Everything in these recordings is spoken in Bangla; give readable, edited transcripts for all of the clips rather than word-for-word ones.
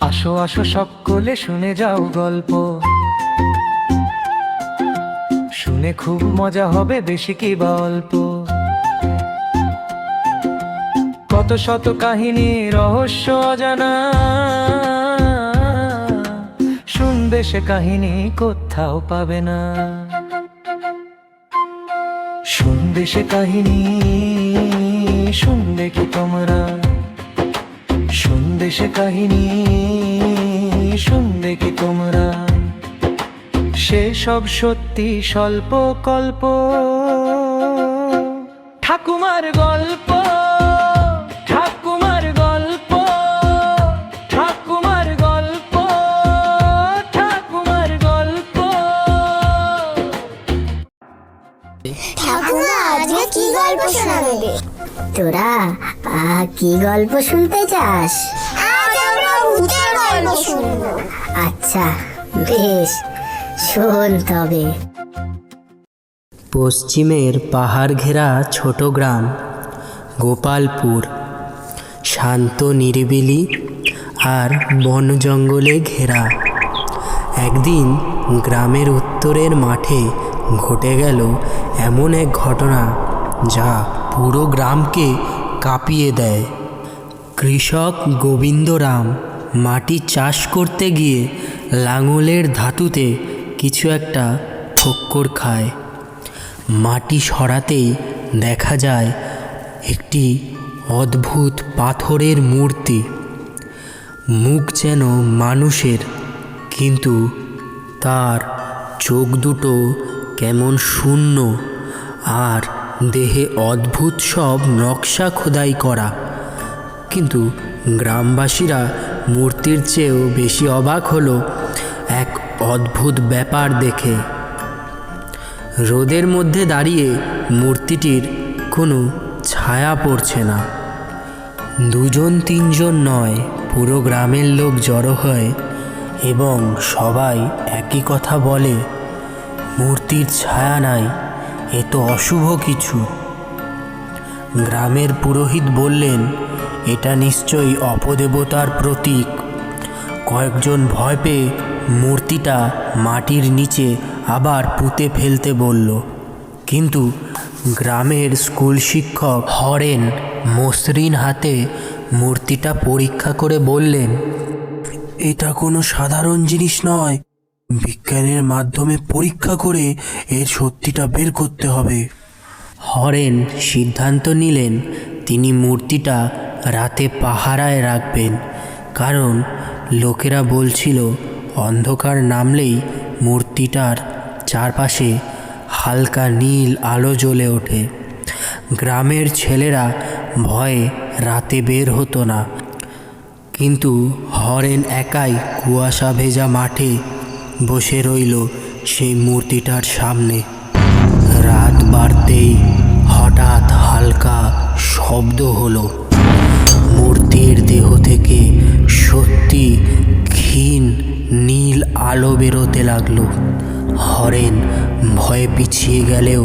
আসো আসো সকলে শুনে যাও গল্প, শুনে খুব মজা হবে, বেশি কি বা অল্প। কত শত কাহিনী, রহস্য অজানা, শুনবে সে কাহিনী কোথাও পাবে না। শুনবে সে কাহিনী, শুনবে কি তোমরা? শুনবে সে কাহিনী, শুনবে কি তোমরা? সে সব সত্যি স্বল্প কল্প, ঠাকুমার গল্প, ঠাকুমার গল্প, ঠাকুমার গল্প, ঠাকুমার গল্প। ঠাকুমা আজকে কি গল্প শোনাবে? তোরা কি গল্প শুনতে চাস? আজ আমরা ভূতের গল্প শুনবো। আচ্ছা বেশ, শোন তবে। পশ্চিমের পাহাড় ঘেরা ছোট গ্রাম গোপালপুর শান্ত নিরিবিলি আর বন জঙ্গলে ঘেরা। একদিন গ্রামের উত্তরের মাঠে ঘটে গেল এমন এক ঘটনা যা পুরো গ্রামকে কাঁপিয়ে দেয়। কৃষক গোবিন্দরাম মাটি চাষ করতে গিয়ে লাঙলের ধাতুতে কিছু একটা ঠক্কর খায়। মাটি সরাতেই দেখা যায় একটি অদ্ভুত পাথরের মূর্তি। মুখ যেন মানুষের, কিন্তু তার চোখ দুটো কেমন শূন্য, আর দেহে অদ্ভুত সব নকশা খোদাই করা। কিন্তু গ্রামবাসীরা মূর্তির চেয়েও বেশি অবাক হলো এক অদ্ভুত ব্যাপার দেখে। রোদের মধ্যে দাঁড়িয়ে মূর্তিটির কোনো ছায়া পড়ছে না। দুজন তিনজন নয়, পুরো গ্রামের লোক জড়ো হয় এবং সবাই একই কথা বলে, মূর্তির ছায়া নাই, এ তো অশুভ কিছু। গ্রামের পুরোহিত বললেন, এটা নিশ্চয়ই অপদেবতার প্রতীক। কয়েকজন ভয় পেয়ে মূর্তিটা মাটির নিচে আবার পুঁতে ফেলতে বলল। কিন্তু গ্রামের স্কুল শিক্ষক হরেন মসৃণ হাতে মূর্তিটা পরীক্ষা করে বললেন, এটা কোনো সাধারণ জিনিস নয়, বিজ্ঞানের মাধ্যমে পরীক্ষা করে এর সত্যিটা বের করতে হবে। হরেন সিদ্ধান্ত নিলেন তিনি মূর্তিটা রাতে পাহারায় রাখবেন, কারণ লোকেরা বলছিল অন্ধকার নামলেই মূর্তিটার চারপাশে হালকা নীল আলো জ্বলে ওঠে। গ্রামের ছেলেরা ভয়ে রাতে বের হতো না, কিন্তু হরেন একাই কুয়াশা ভেজা মাঠে বসে রইল সেই মূর্তিটার সামনে। রাত বাড়তেই হঠাৎ হালকা শব্দ হলো। মূর্তির দেহ থেকে সত্যি ক্ষীণ নীল আলো বেরোতে লাগলো। হরেন ভয়ে পিছিয়ে গেলেও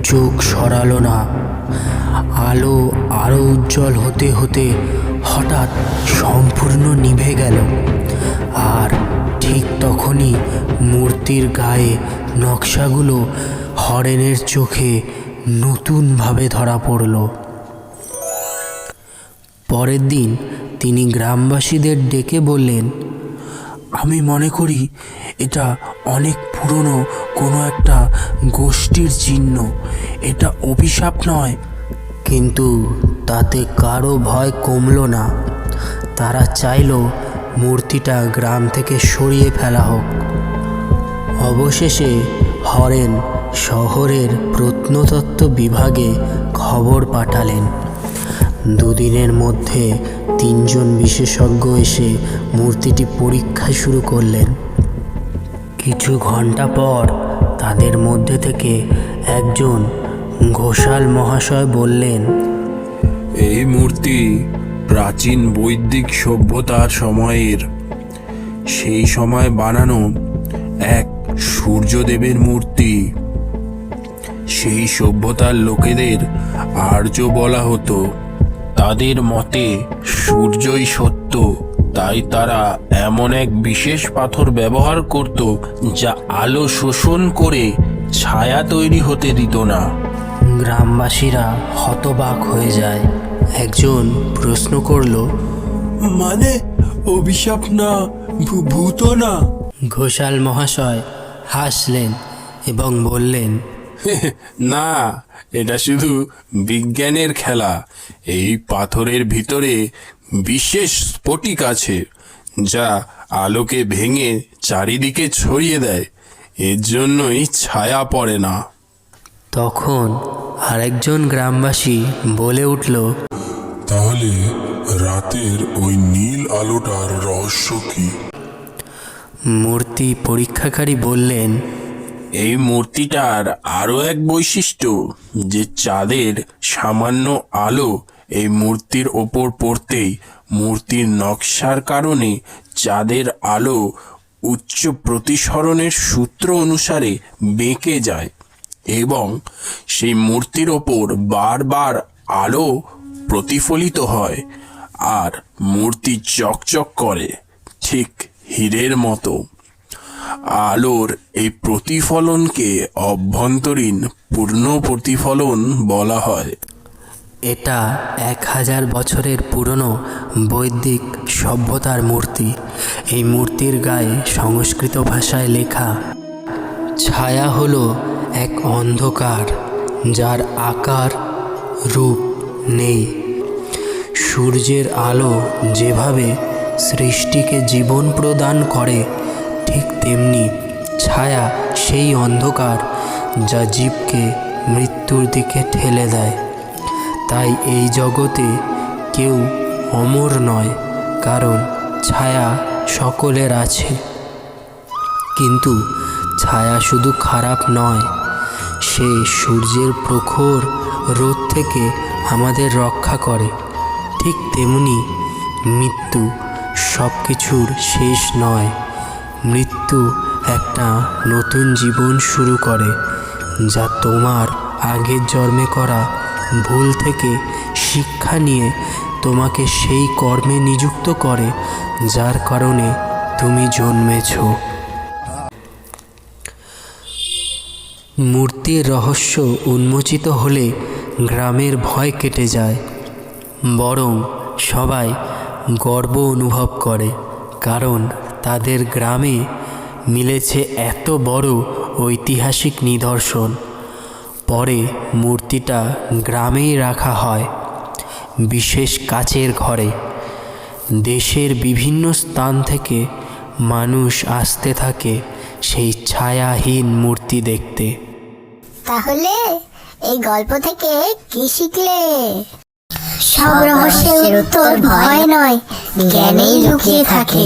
চোখ সরালো না। আলো আরও উজ্জ্বল হতে হতে হঠাৎ সম্পূর্ণ নিভে গেল, আর ঠিক তখনই মূর্তির গায়ে নকশাগুলো হরেনের চোখে নতুনভাবে ধরা পড়ল। পরের দিন তিনি গ্রামবাসীদের ডেকে বললেন, আমি মনে করি এটা অনেক পুরনো কোনো একটা গোষ্ঠীর চিহ্ন, এটা অভিশাপ নয়। কিন্তু তাতে কারো ভয় কমল না। তারা চাইল মূর্তিটা গ্রাম থেকে সরিয়ে ফেলা হোক। অবশেষে হরেন শহরের প্রত্নতত্ত্ব বিভাগে খবর পাঠালেন। দুদিনের মধ্যে তিনজন বিশেষজ্ঞ এসে মূর্তিটি পরীক্ষা শুরু করলেন। কিছু ঘন্টা পর তাদের মধ্যে থেকে একজন ঘোষাল মহাশয় বললেন, এই মূর্তি প্রাচীন বৈদিক সভ্যতার সময়ের, সেই সময় বানানো এক সূর্যদেবের মূর্তি। সেই সভ্যতার লোকেদের আর্য বলা হতো। তাদের মতে সূর্যই সত্য তাই তারা এমন এক বিশেষ পাথর ব্যবহার করত যা আলো শোষণ করে ছায়া তৈরি হতে দিত না। গ্রামবাসীরা হতবাক হয়ে যায়। একজন প্রশ্ন করল, মানে অভিশাপ না, ভূত না? ঘোষাল মহাশয় হাসলেন এবং বললেন, না, এটা শুধু বিজ্ঞানের খেলা। এই পাথরের ভিতরে বিশেষ স্ফটিক আছে যা আলোকে ভেঙে চারিদিকে ছড়িয়ে দেয়, এর জন্যই ছায়া পড়ে না। তখন আরেকজন গ্রামবাসী বলে উঠল, তাহলে রাতের ওই নীল আলোটার রহস্য কি? মূর্তি পরীক্ষাকারী বললেন, এই মূর্তিটার আরো এক বৈশিষ্ট্য যে চাঁদের সামান্য আলো এই মূর্তির ওপর পড়তেই মূর্তির নকশার কারণে চাঁদের আলো উচ্চ প্রতিসরণের সূত্র অনুসারে বেঁকে যায় এবং সেই মূর্তির ওপর বারবার আলো প্রতিফলিত হয় আর মূর্তি চকচক করে ঠিক হীরের মতো। আলোর এই প্রতিফলনকে অভ্যন্তরীণ পূর্ণ প্রতিফলন বলা হয়। এটা 1000 বছরের পুরনো বৈদিক সভ্যতার মূর্তি। এই মূর্তির গায়ে সংস্কৃত ভাষায় লেখা, ছায়া হলো এক অন্ধকার যার আকার রূপ নেই। সূর্যের আলো যেভাবে সৃষ্টিকে জীবন প্রদান করে, ঠিক তেমনি ছায়া সেই অন্ধকার যা জীবকে মৃত্যুর দিকে ঠেলে দেয়। তাই এই জগতে কেউ অমর নয়, কারণ ছায়া সকলের আছে। কিন্তু ছায়া শুধু খারাপ নয়, সে সূর্যের প্রখর রোদ থেকে আমাদের রক্ষা করে। ঠিক তেমনি মৃত্যু সব কিছুর শেষ নয়। মৃত্যু একটা নতুন জীবন শুরু করে, যা তোমার আগের জন্মে করা ভুল থেকে শিক্ষা নিয়ে তোমাকে সেই কর্মে নিযুক্ত করে যার কারণে তুমি জন্মেছ। মূর্তির রহস্য উন্মোচিত হলে গ্রামের ভয় কেটে যায়, বরং সবাই গর্ব অনুভব করে, কারণ তাদের গ্রামে মিলেছে এত বড় ঐতিহাসিক নিদর্শন। পরে মূর্তিটা গ্রামেই রাখা হয়, বিশেষ কাচের ঘরে। দেশের বিভিন্ন স্থান থেকে মানুষ আসতে থাকে সেই ছায়াহীন মূর্তি দেখতে। তাহলে এই গল্প থেকে কি শিখলে? সব রহস্যের উত্তর ভয় নয়, জ্ঞানেই লুকিয়ে থাকে।